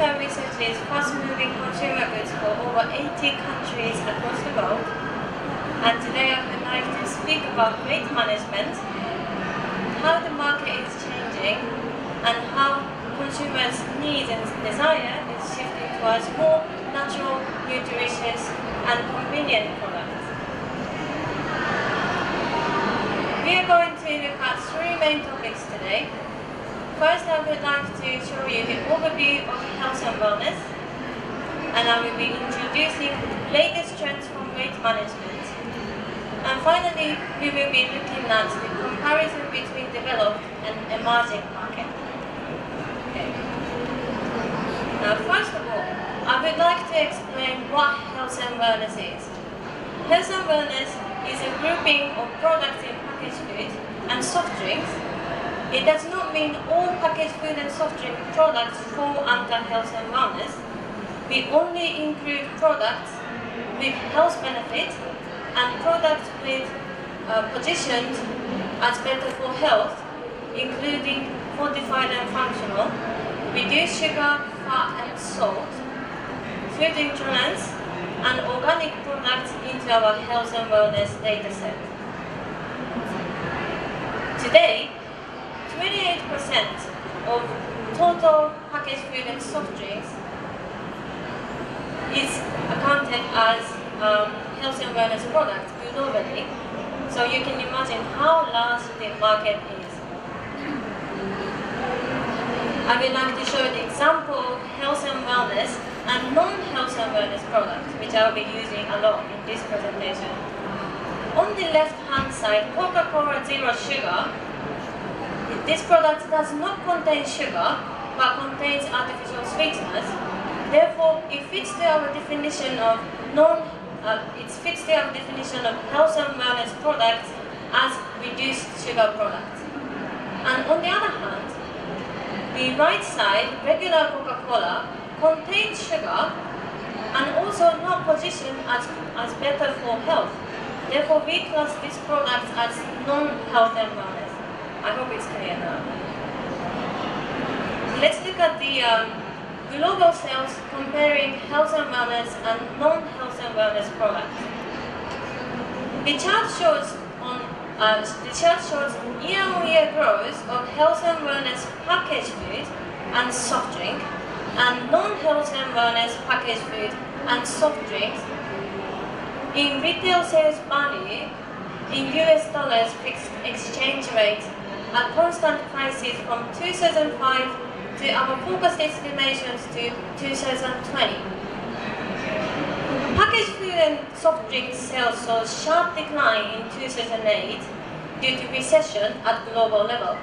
Fortify researches fast-moving consumer goods for over 80 countries across the world. And today I would like to speak about weight management, how the market is changing, and how consumers' needs and desire is shifting towards more natural, nutritious, and convenient products. We are going to look at three main topics today. First, I would like to show you the overview of health and wellness, and I will be introducing latest trends from weight management. And finally, we will be looking at the comparison between developed and emerging markets. Okay. Now, first of all, I would like to explain what health and wellness is. Health and wellness is a grouping of products in packaged food and soft drinks. It does not mean all packaged food and soft drink products fall under health and wellness. We only include products with health benefits and products with positioned as better for health, including fortified and functional, reduced sugar, fat and salt, food intolerance, and organic products into our health and wellness dataset. Today, 28% of total packaged food and soft drinks is accounted as health and wellness products globally. So you can imagine how large the market is. I would like to show the example of health and wellness and non-health and wellness products, which I will be using a lot in this presentation. On the left-hand side, Coca-Cola Zero Sugar. This product does not contain sugar, but contains artificial sweeteners. Therefore, it fits to our definition of health and wellness products as reduced sugar products. And on the other hand, the right side, regular Coca-Cola, contains sugar and also not positioned as better for health. Therefore, we class these products as non-health and wellness. I hope it's clear now. Let's look at the global sales comparing health and wellness and non-health and wellness products. The chart shows year-on-year growth of health and wellness packaged food and soft drink, and non-health and wellness packaged food and soft drinks in retail sales value in US dollars fixed exchange rate at constant prices from 2005 to our forecast estimations to 2020. Packaged food and soft drink sales saw a sharp decline in 2008 due to recession at global level,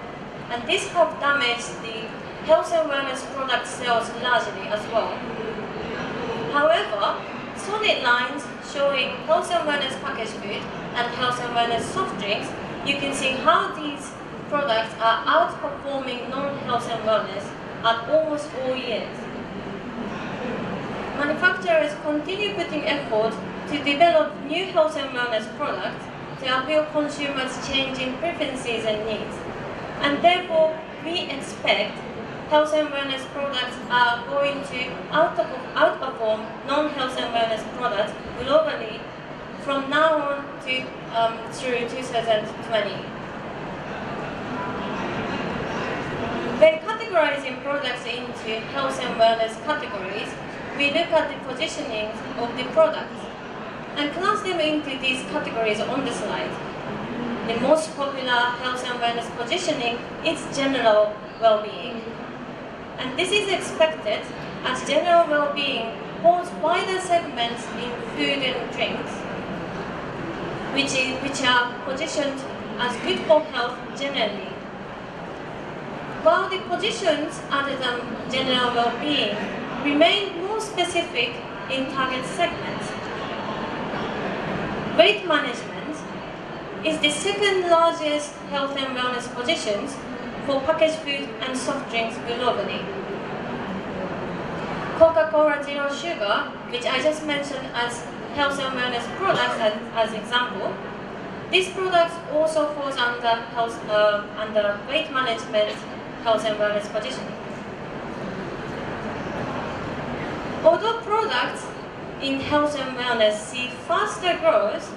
and this has damaged the health and wellness product sales largely as well. However, solid lines showing health and wellness packaged food and health and wellness soft drinks, you can see how these products are outperforming non-health and wellness at almost all years. Manufacturers continue putting effort to develop new health and wellness products to appeal consumers' changing preferences and needs, and therefore we expect health and wellness products are going to outperform non-health and wellness products globally from now on to through 2020. When categorizing products into health and wellness categories, we look at the positioning of the products and class them into these categories on the slide. The most popular health and wellness positioning is general well-being. And this is expected as general well-being holds wider segments in food and drinks, which are positioned as good for health generally. While the positions other than general well-being remain more specific in target segments. Weight management is the second largest health and wellness positions for packaged food and soft drinks globally. Coca-Cola Zero Sugar, which I just mentioned as health and wellness products as example, this product also falls under weight management, health and wellness positioning. Although products in health and wellness see faster growth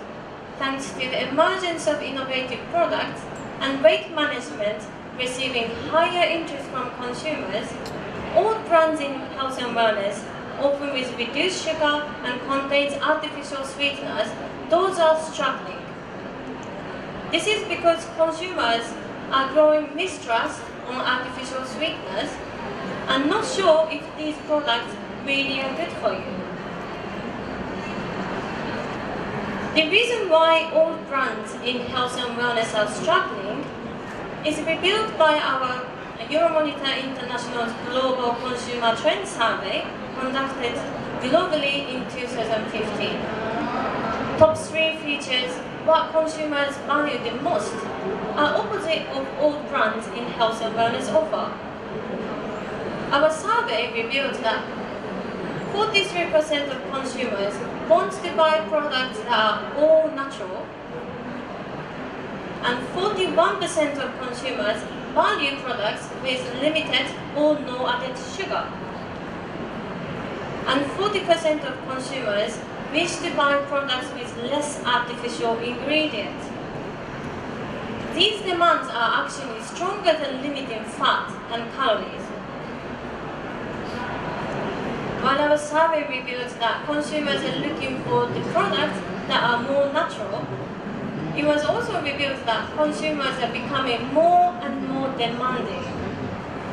thanks to the emergence of innovative products and weight management receiving higher interest from consumers, all brands in health and wellness, often with reduced sugar and contains artificial sweeteners, those are struggling. This is because consumers are growing mistrust on artificial sweeteners and not sure if these products really are good for you. The reason why all brands in health and wellness are struggling is revealed by our Euromonitor International's Global Consumer Trend Survey conducted globally in 2015. Top 3 features what consumers value the most are opposite of all brands in health and wellness offer. Our survey revealed that 43% of consumers want to buy products that are all natural, and 41% of consumers value products with limited or no added sugar. And 40% of consumers wish to buy products with less artificial ingredients. These demands are actually stronger than limiting fat and calories. While our survey revealed that consumers are looking for the products that are more natural, it was also revealed that consumers are becoming more and more demanding.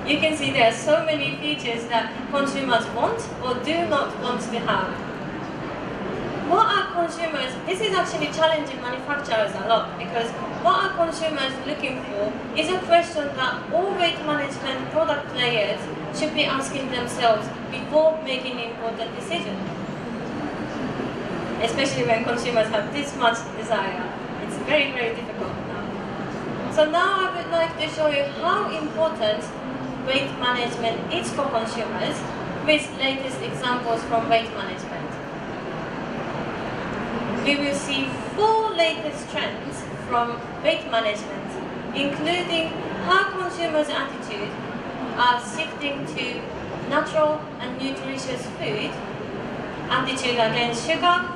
You can see there are so many features that consumers want or do not want to have. What are consumers, this is actually challenging manufacturers a lot, because what are consumers looking for is a question that all weight management product players should be asking themselves before making important decisions. Especially when consumers have this much desire. It's very, very difficult now. So now I would like to show you how important weight management is for consumers with latest examples from weight management. We will see 4 latest trends from weight management, including how consumers' attitudes are shifting to natural and nutritious food, attitude against sugar,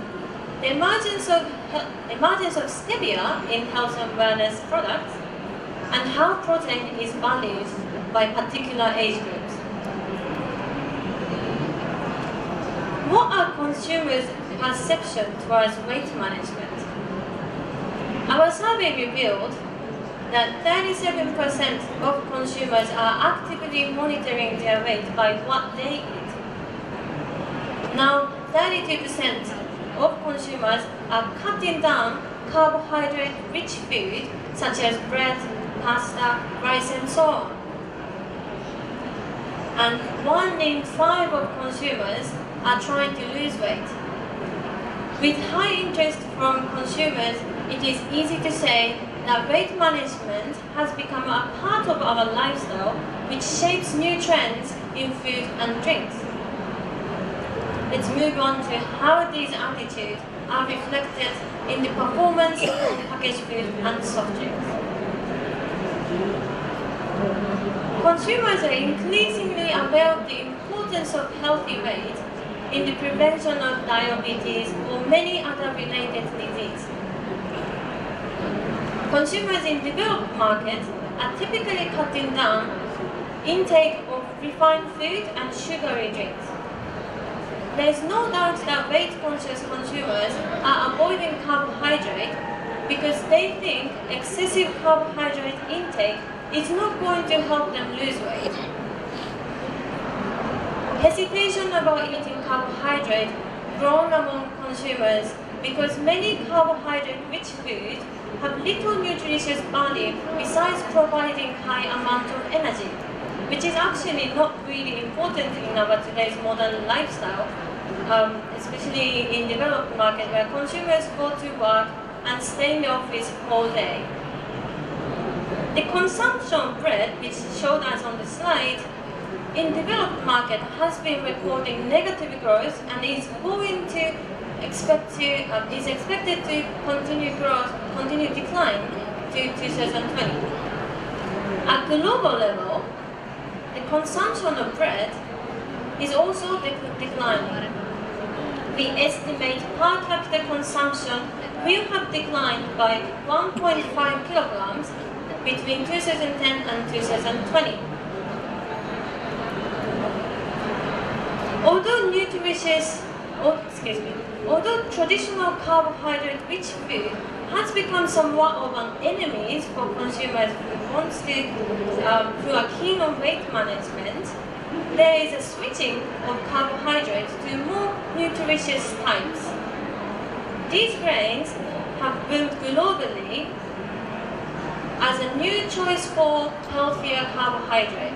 the emergence of stevia in health and wellness products, and how protein is valued by particular age groups. What are consumers' perception towards weight management? Our survey revealed that 37% of consumers are actively monitoring their weight by what they eat. Now, 32% of consumers are cutting down carbohydrate-rich food such as bread, pasta, rice, and so on. And 1 in 5 of consumers are trying to lose weight. With high interest from consumers, it is easy to say that weight management has become a part of our lifestyle, which shapes new trends in food and drinks. Let's move on to how these attitudes are reflected in the performance of packaged food and soft drinks. Consumers are increasingly aware of the importance of healthy weight in the prevention of diabetes or many other related diseases. Consumers in developed markets are typically cutting down intake of refined food and sugary drinks. There is no doubt that weight-conscious consumers are avoiding carbohydrate because they think excessive carbohydrate intake is not going to help them lose weight. Hesitation about eating carbohydrate grown among consumers because many carbohydrate-rich foods have little nutritious value besides providing high amount of energy, which is actually not really important in our today's modern lifestyle, especially in developed markets where consumers go to work and stay in the office all day. The consumption of bread, which showed us on the slide, in developed market has been recording negative growth and is expected to continue decline to 2020. At global level, the consumption of bread is also declining. We estimate per capita consumption will have declined by 1.5 kilograms between 2010 and 2020. Although traditional carbohydrate-rich food has become somewhat of an enemy for consumers who are keen on weight management, there is a switching of carbohydrates to more nutritious types. These grains have boomed globally as a new choice for healthier carbohydrate.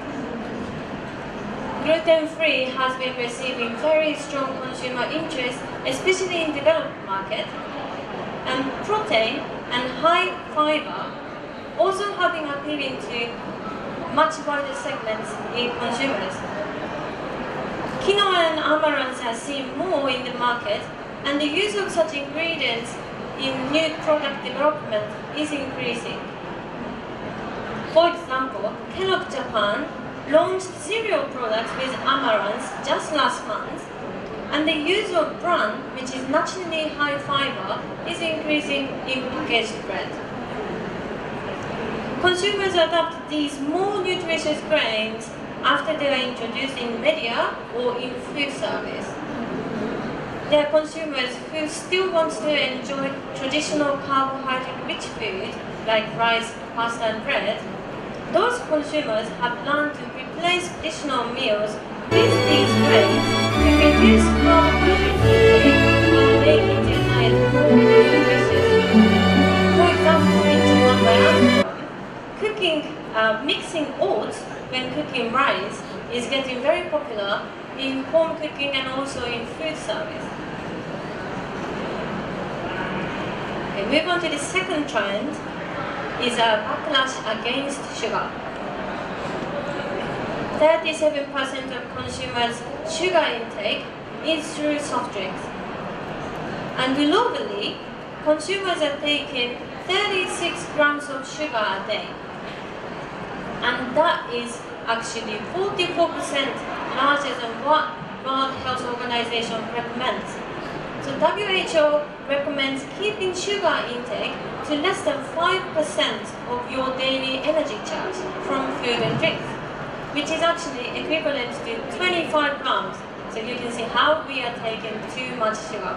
Gluten-free has been receiving very strong consumer interest, especially in developed markets, and protein and high fiber also have been appealing to much wider segments in consumers. Quinoa and amaranth are seen more in the market, and the use of such ingredients in new product development is increasing. For example, Kellogg Japan launched cereal products with amaranth just last month, and the use of bran, which is naturally high fiber, is increasing in packaged bread. Consumers adopt these more nutritious grains after they are introduced in media or in food service. There are consumers who still want to enjoy traditional carbohydrate-rich food like rice, pasta, and bread. Those consumers have learned to replace traditional meals with these grains to reduce carbohydrate intake and make their diet more nutritious. For example, in Japan, where I'm from, mixing oats when cooking rice is getting very popular in home cooking and also in food service. Okay, move on to the second trend is a backlash against sugar. 37% of consumers' sugar intake is through soft drinks. And globally, consumers are taking 36 grams of sugar a day. And that is actually 44% larger than what World Health Organization recommends. So WHO recommends keeping sugar intake to less than 5% of your daily energy charge from food and drinks, which is actually equivalent to 25 grams. So you can see how we are taking too much sugar.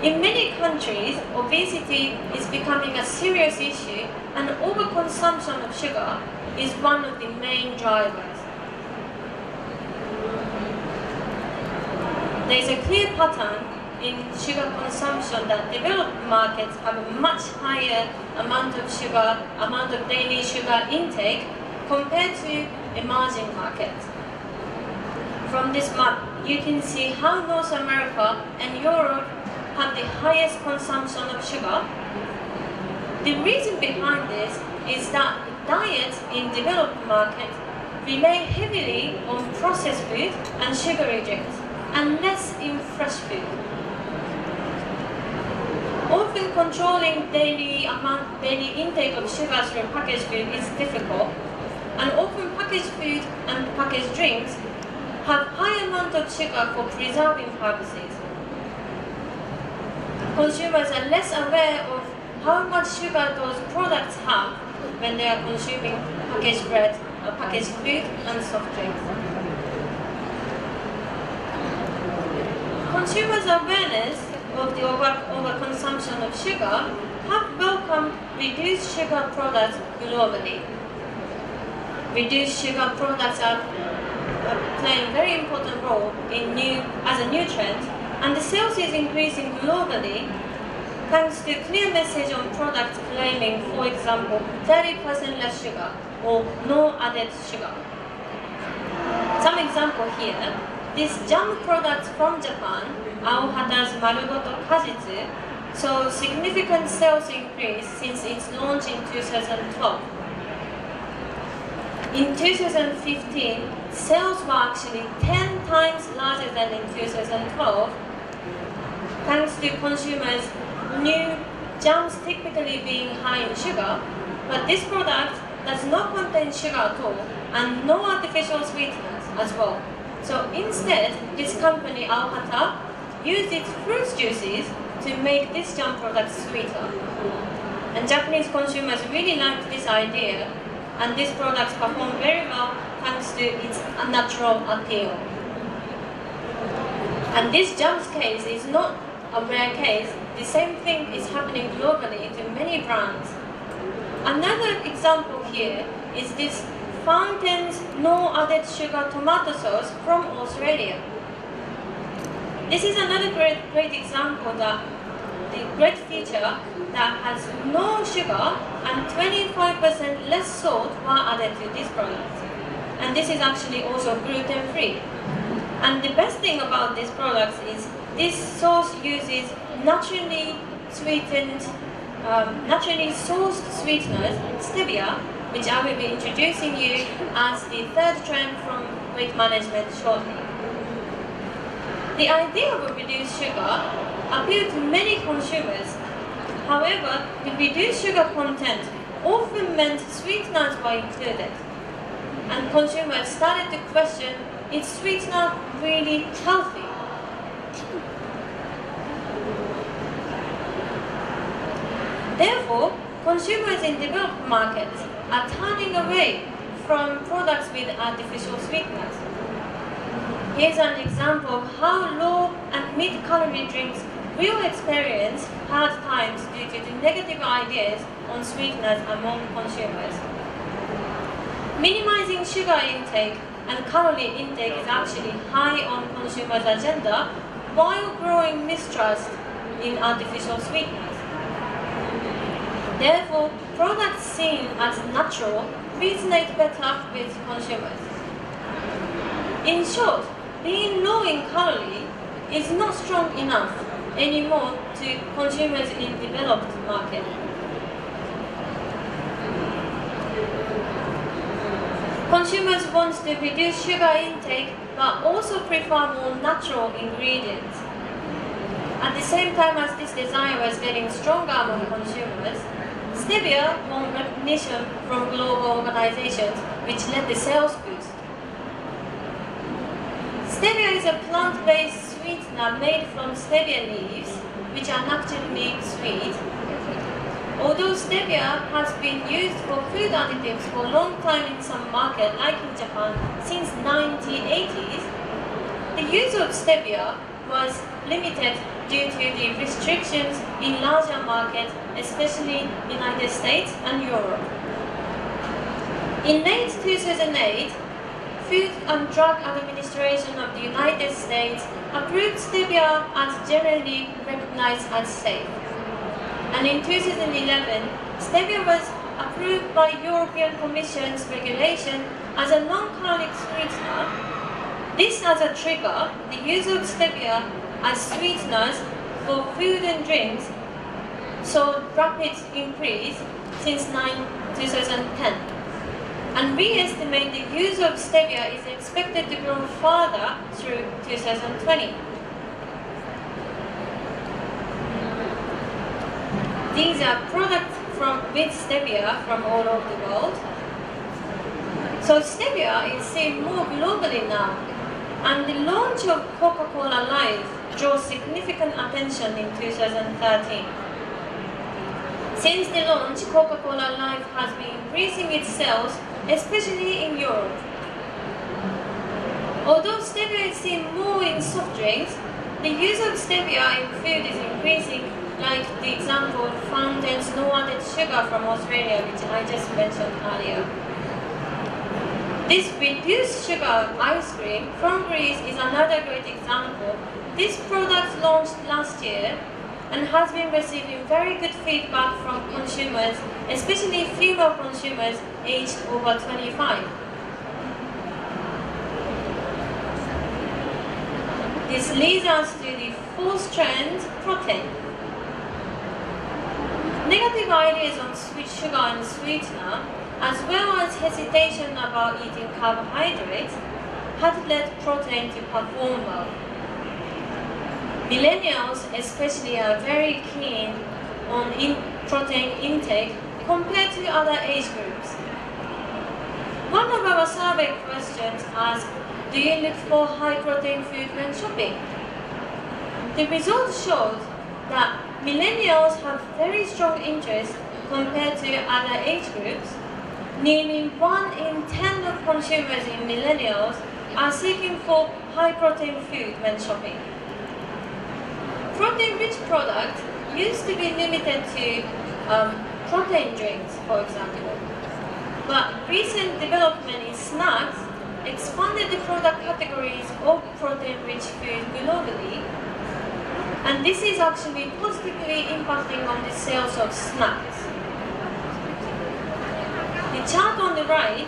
In many countries, obesity is becoming a serious issue, and overconsumption of sugar is one of the main drivers. There is a clear pattern in sugar consumption that developed markets have a much higher amount of daily sugar intake compared to emerging markets. From this map, you can see how North America and Europe have the highest consumption of sugar. The reason behind this is that diets in developed markets rely heavily on processed food and sugary drinks, and less in fresh food. Often controlling daily intake of sugar through packaged food is difficult, and often packaged food and packaged drinks have high amount of sugar for preserving purposes. Consumers are less aware of how much sugar those products have when they are consuming packaged bread, packaged food, and soft drinks. Consumers' awareness of the overconsumption of sugar have welcomed reduced sugar products globally. Reduced sugar products are playing a very important role as a new trend, and the sales is increasing globally thanks to clear message on products claiming, for example, 30% less sugar or no added sugar. Some example here. This jam product from Japan, Aohata's Marugoto Kajitsu, saw significant sales increase since its launch in 2012. In 2015, sales were actually 10 times larger than in 2012, thanks to consumers' new jams typically being high in sugar, but this product does not contain sugar at all and no artificial sweeteners as well. So instead, this company, Aohata, used its fruit juices to make this jam product sweeter. And Japanese consumers really liked this idea, and these products performed very well thanks to its natural appeal. And this jam's case is not a rare case. The same thing is happening globally to many brands. Another example here is this Fountain's no added sugar tomato sauce from Australia. This is another great example that the great feature that has no sugar and 25% less salt were added to this product. And this is actually also gluten-free. And the best thing about these products is this sauce uses naturally sourced sweeteners, stevia, which I will be introducing you as the third trend from weight management shortly. The idea of reduced sugar appealed to many consumers. However, the reduced sugar content often meant sweeteners were included. And consumers started to question, is sweetener really healthy? Therefore, consumers in developed markets are turning away from products with artificial sweeteners. Here's an example of how low and mid-calorie drinks will experience hard times due to the negative ideas on sweeteners among consumers. Minimizing sugar intake and calorie intake is actually high on consumers' agenda while growing mistrust in artificial sweeteners. Therefore, products seen as natural resonate better with consumers. In short, being low in calorie is not strong enough anymore to consumers in developed markets. Consumers want to reduce sugar intake but also prefer more natural ingredients. At the same time as this desire was getting stronger among consumers, stevia won recognition from global organizations, which led the sales boost. Stevia is a plant-based sweetener made from stevia leaves, which are naturally sweet. Although stevia has been used for food additives for a long time in some markets, like in Japan, since 1980s, the use of stevia was limited due to the restrictions in larger markets, especially United States and Europe. In late 2008, Food and Drug Administration of the United States approved stevia as generally recognized as safe. And in 2011, stevia was approved by European Commission's regulation as a non-caloric sweetener. This as a trigger, the use of stevia as sweeteners for food and drinks saw rapid increase since 2010. And we estimate the use of stevia is expected to grow further through 2020. These are products with stevia from all over the world. So stevia is seen more globally now, and the launch of Coca-Cola Life drew significant attention in 2013. Since the launch, Coca-Cola Life has been increasing its sales, especially in Europe. Although stevia is seen more in soft drinks, the use of stevia in food is increasing, like the example of Fountain's no added sugar from Australia, which I just mentioned earlier. This reduced sugar ice cream from Greece is another great example. This product launched last year and has been receiving very good feedback from consumers, especially female consumers aged over 25. This leads us to the fourth trend, protein. Negative ideas on sweet sugar and sweetener, as well as hesitation about eating carbohydrates, had led protein to perform well. Millennials especially are very keen on protein intake compared to other age groups. One of our a survey question asked, do you look for high-protein food when shopping? The results showed that millennials have very strong interest compared to other age groups. Nearly 1 in 10 of consumers in millennials are seeking for high-protein food when shopping. Protein-rich products used to be limited to protein drinks, for example. But recent development in snacks expanded the product categories of protein-rich food globally, and this is actually positively impacting on the sales of snacks. The chart on the right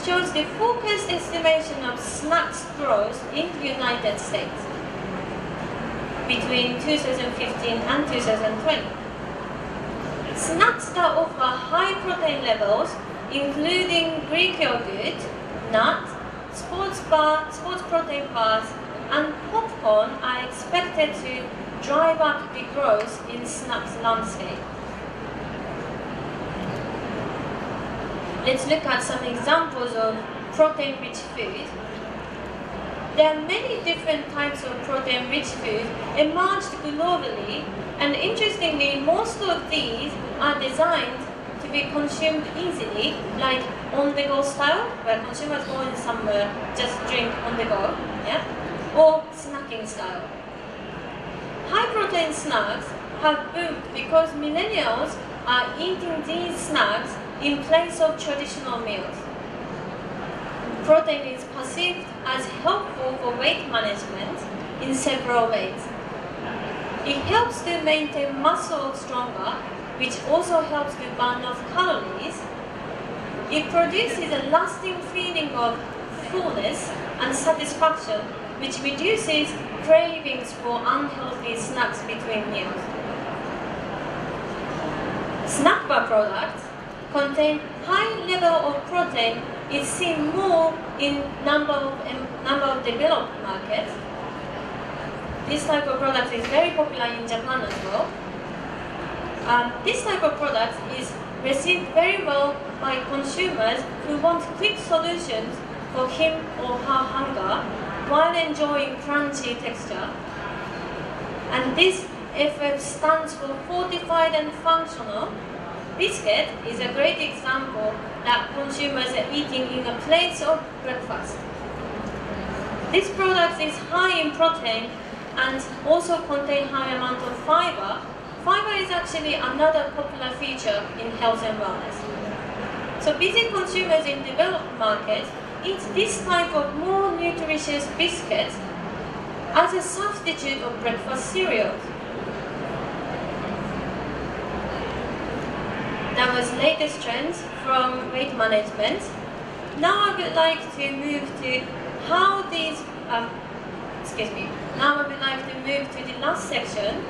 shows the focused estimation of snacks growth in the United States between 2015 and 2020. Snacks that offer high protein levels, including Greek yogurt, nuts, sports protein bars, and popcorn, are expected to drive up the growth in snacks landscape. Let's look at some examples of protein-rich food. There are many different types of protein-rich food emerged globally, and interestingly, most of these are designed to be consumed easily, like on-the-go style, where consumers go in somewhere, just drink on the go, yeah? Or snacking style. High-protein snacks have boomed because millennials are eating these snacks in place of traditional meals. Protein is perceived as helpful for weight management in several ways. It helps to maintain muscle stronger, which also helps to burn off calories. It produces a lasting feeling of fullness and satisfaction, which reduces cravings for unhealthy snacks between meals. Snack bar products contain high level of protein is seen more in number of developed markets. This type of product is very popular in Japan as well. This type of product is received very well by consumers who want quick solutions for him or her hunger while enjoying crunchy texture. And this FF stands for Fortified and Functional. Biscuit is a great example that consumers are eating in a place of breakfast. This product is high in protein and also contain high amount of fiber. Fiber is actually another popular feature in health and wellness. So busy consumers in developed markets eat this type of more nutritious biscuits as a substitute of breakfast cereals. That was latest trends from weight management. Now I would like to move to how these, Now I would like to move to the last section.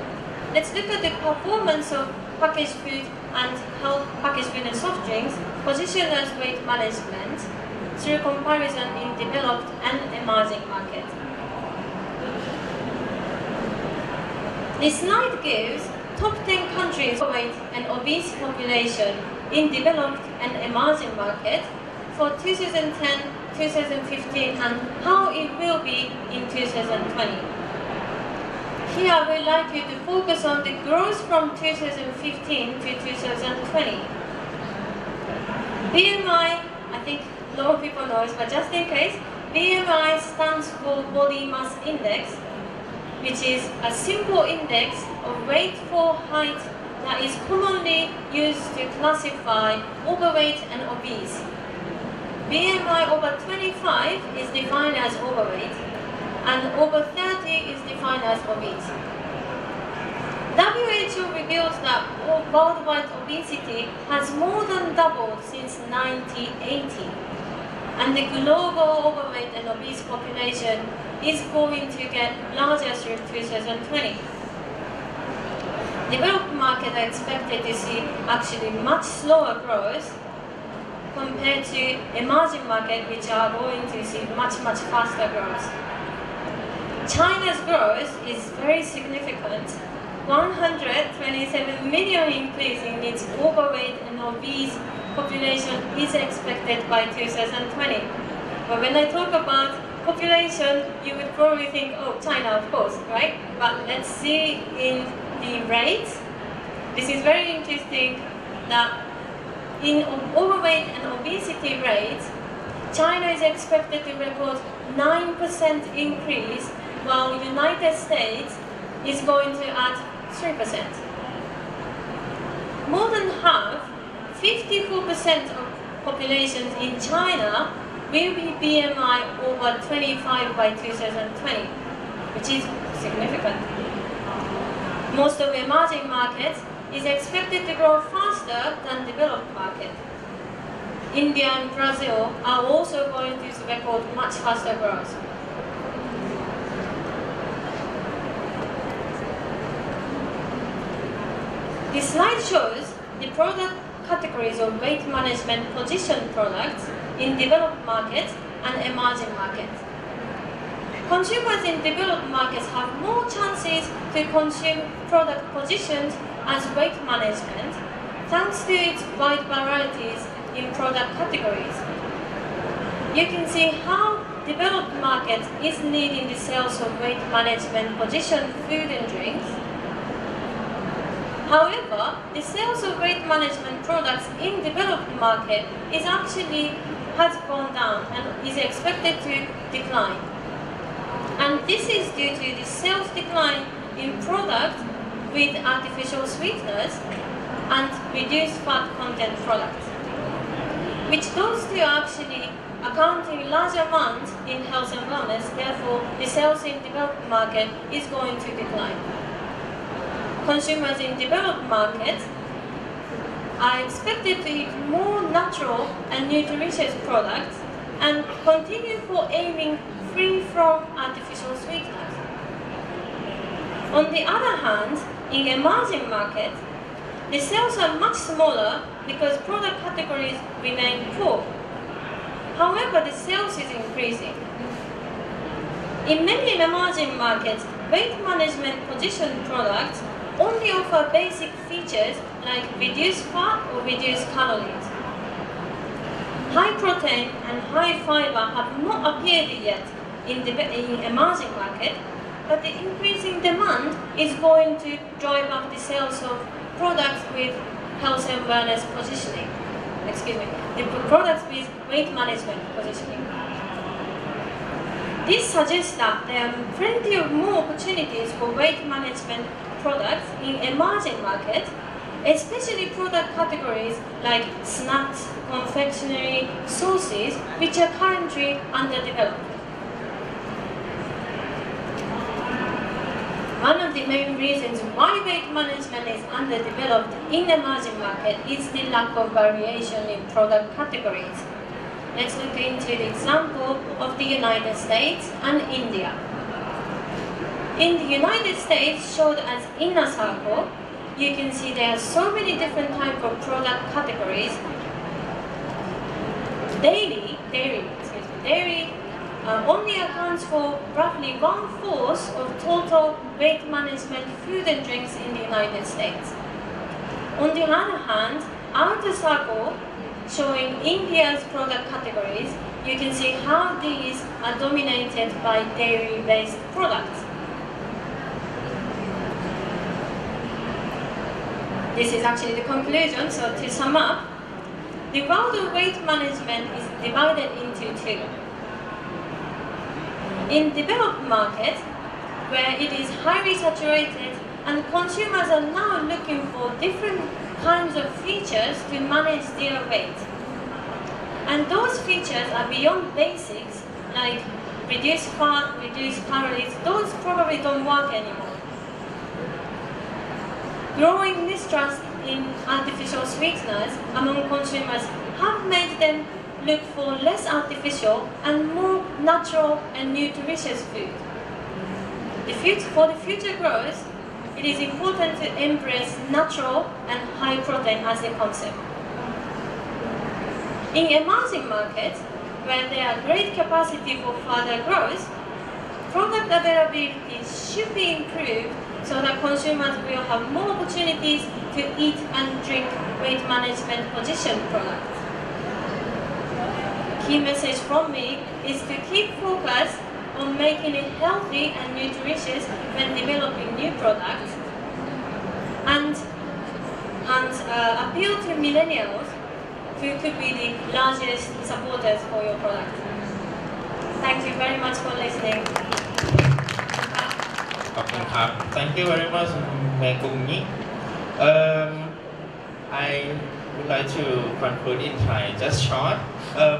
Let's look at the performance of packaged food and how packaged food and soft drinks position as weight management through comparison in developed and emerging markets. This slide gives top 10 countries overweight and obese population in developed and emerging markets for 2010, 2015 and how it will be in 2020. Here I would like you to focus on the growth from 2015 to 2020. BMI, I think a lot of people know it, but just in case, BMI stands for Body Mass Index, which is a simple index of weight for height that is commonly used to classify overweight and obese. BMI over 25 is defined as overweight, and over 30 is defined as obese. WHO reveals that worldwide obesity has more than doubled since 1980, and the global overweight and obese population is going to get larger through 2020. Developed markets are expected to see actually much slower growth compared to emerging markets, which are going to see much faster growth. China's growth is very significant. 127 million increase in its overweight and obese population is expected by 2020. But when I talk about population, you would probably think, oh, China, of course, right? But let's see in the rates. This is very interesting that in overweight and obesity rates, China is expected to record 9% increase, while the United States is going to add 3%. More than half, 54% of populations in China will be BMI over 25 by 2020, which is significant. Most of emerging markets is expected to grow faster than developed markets. India and Brazil are also going to record much faster growth. This slide shows the product categories of weight management position products in developed markets and emerging markets. Consumers in developed markets have more chances to consume product positioned as weight management thanks to its wide varieties in product categories. You can see how developed markets is leading the sales of weight management positioned food and drinks. However, the sales of weight management products in developed market has gone down and is expected to decline. And this is due to the sales decline in products with artificial sweeteners and reduced fat content products, which those two are actually accounting large amounts in health and wellness. Therefore, the sales in developed market is going to decline. Consumers in developed markets are expected to eat more natural and nutritious products and continue for aiming free from artificial sweeteners. On the other hand, in emerging markets, the sales are much smaller because product categories remain poor. However, the sales is increasing. In many emerging markets, weight management position products only offer basic features like reduced fat or reduced calories. High protein and high fiber have not appeared yet in emerging markets, but the increasing demand is going to drive up the sales of products with health and wellness positioning. The products with weight management positioning. This suggests that there are plenty of more opportunities for weight management products in emerging markets, especially product categories like snacks, confectionery, sauces, which are currently underdeveloped. One of the main reasons why weight management is underdeveloped in emerging markets is the lack of variation in product categories. Let's look into the example of the United States and India. In the United States, shown as inner circle, you can see there are so many different types of product categories. Dairy only accounts for roughly 1/4 of total weight management food and drinks in the United States. On the other hand, outer circle, showing India's product categories, you can see how these are dominated by dairy-based products. This is actually the conclusion, so to sum up, the world of weight management is divided into two. In developed markets, where it is highly saturated and consumers are now looking for different kinds of features to manage their weight. And those features are beyond basics, like reduced fat, reduced calories, those probably don't work anymore. Growing mistrust in artificial sweeteners among consumers have made them look for less artificial and more natural and nutritious food. For the future growth, it is important to embrace natural and high protein as a concept. In emerging markets, where there are great capacity for further growth, product availability should be improved so that consumers will have more opportunities to eat and drink weight management position products. Key message from me is to keep focus on making it healthy and nutritious when developing new products and appeal to millennials who could be the largest supporters for your product. Thank you very much for listening. ขอบคุณครับ Thank you very much Megumi. I would like to conclude in Thai just short.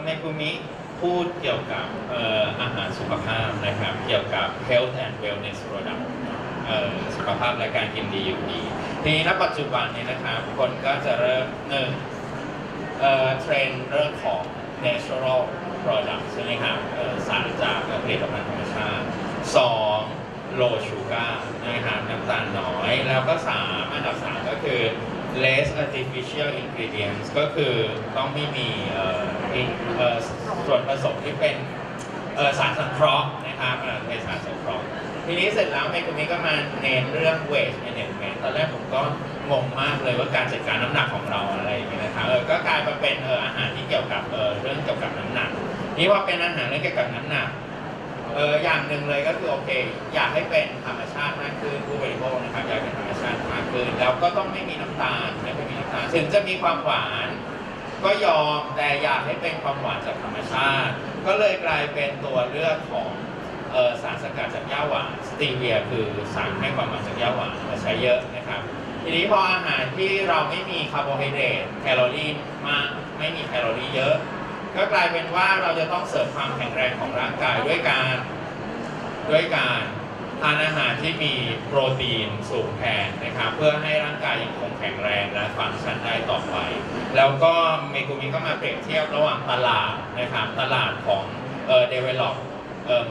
Megumi พูดเกี่ยวกับอาหารสุขภาพนะครับเกี่ยวกับ health and wellness product สุขภาพและการกินดีอยู่ดีทีนี้ณปัจจุบันนี้นะครับคนก็จะเริ่มเทรนด์เรื่องของ natural product ใช่ไหมครับสารจากผลิตภัณฑ์ธรรมชาติ 2. low sugar นะครับน้ำตาลน้อยแล้วก็3อันดับ3ก็คือ less artificial ingredients ก็คือต้องไม่มีส่วนผสมที่เป็นสารสังเคราะห์นะครับเป็นสารสังเคราะห์ทีนี้เสร็จแล้วเมกุมิก็มาเน้นเรื่อง weight management ตอนแรกผมก็งงมากเลยว่าการจัดการน้ำหนักของเราอะไรอย่างเงี้ยนะครับก็กลายมาเป็นอาหารที่เกี่ยวกับเรื่องเกี่ยวกับน้ำหนักนี่ว่าเป็นอาหารเรื่องเกี่ยวกับน้ำหนักอย่างหนึ่งเลยก็คือโอเคอยากให้เป็นธรรมชาติมากขึ้นผู้บริโภคนะครับอยากเป็นธรรมชาติมากขึ้นแล้วก็ต้องไม่มีน้ำตาลไม่มีน้ำตาลถึงจะมีความหวานก็ยอมแต่อยากให้เป็นความหวานจากธรรมชาติก็เลยกลายเป็นตัวเลือกของสารสกัดจากหญ้าหวานสตีเวียคือสารให้ความหวานจากหญ้าหวานมาใช้เยอะนะครับทีนี้พออาหารที่เราไม่มีคาร์โบไฮเดรตแคลอรี่มากไม่มีแคลอรี่เยอะก็กลายเป็นว่าเราจะต้องเสริมความแข็งแรงของร่างกายด้วยการทานอาหารที่มีโปรตีนสูงแทนนะครับเพื่อให้ร่างกายยังคงแข็งแรงและฟังก์ชันได้ต่อไปแล้วก็เมกุมิก็มาเปรียบเทียบระหว่างตลาดนะครับตลาดของdevelop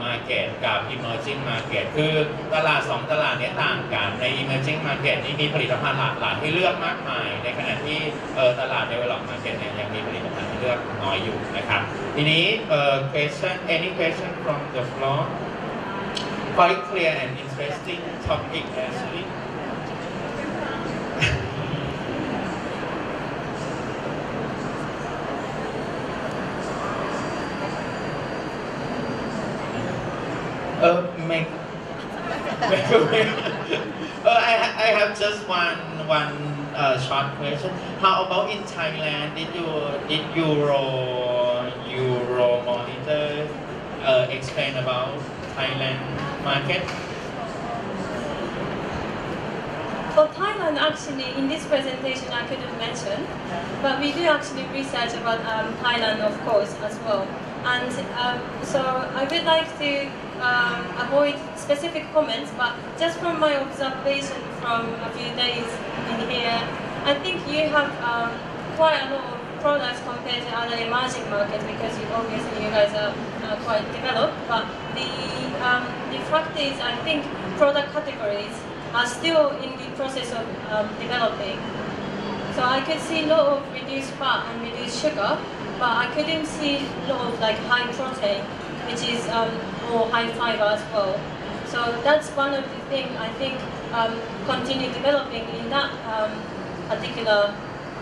market กับ emerging market คือตลาด2ตลาดนี้ต่างกันใน emerging market นี่มีผลิตภัณฑ์หลากหลายให้เลือกมากมายในขณะที่ตลาด develop market เนี่ยยังมีผลิตภัณฑ์ให้เลือกน้อยอยู่นะครับทีนี้any question from the floor quite clear and interesting topic actually I have just one short question. How about in Thailand? Did Euromonitor explain about Thailand market? For Thailand, actually, in this presentation, I couldn't mention, but we do actually research about Thailand, of course, as well. And so I would like to avoid specific comments, but just from my observation from a few days in here, I think you have quite a lot of products compared to other emerging markets because obviously you guys are quite developed. But the fact is, I think product categories are still in the process of developing. So I could see a lot of reduced fat and reduced sugar, but I couldn't see a lot of like high protein, which is or high fiber as well. So that's one of the things I think continue developing in that particular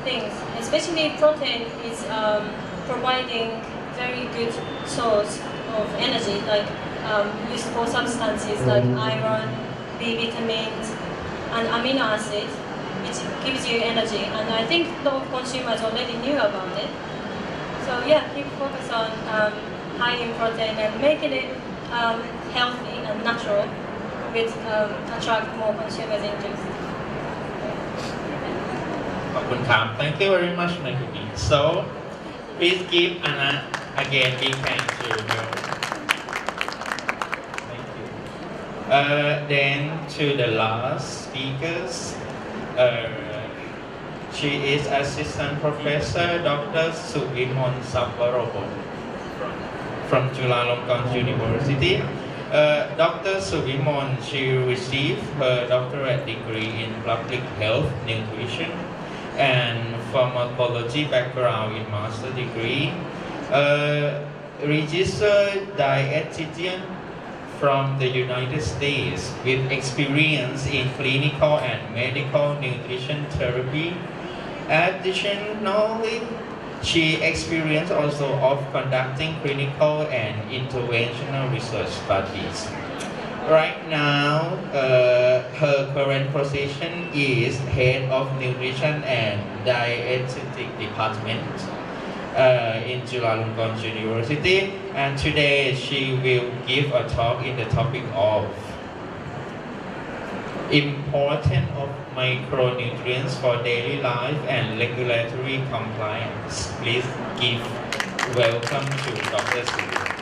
things. Especially protein is providing very good source of energy, like useful substances like iron, B vitamins, and amino acids, which gives you energy. And I think a lot of consumers already knew about it. So yeah, keep focus on high in protein and making it healthy and natural, which attract more consumers' interest. ขอบคุณครับ Thank you very much Megumi. So please give Anna again big thanks to you. Thank you. Then to the last speakers. She is Assistant Professor Dr. Suvimon Sabarobon from Chulalongkorn University. Dr. Suvimon, she received her doctorate degree in Public Health Nutrition and Pharmacology background in master degree. Registered dietitian from the United States with experience in clinical and medical nutrition therapy. Additionally, she experienced also of conducting clinical and interventional research studies. Right now, her current position is head of nutrition and dietetic department in Chulalongkorn University, and today she will give a talk in the topic of importance of micronutrients for daily life and regulatory compliance. Please give welcome to Dr. Su.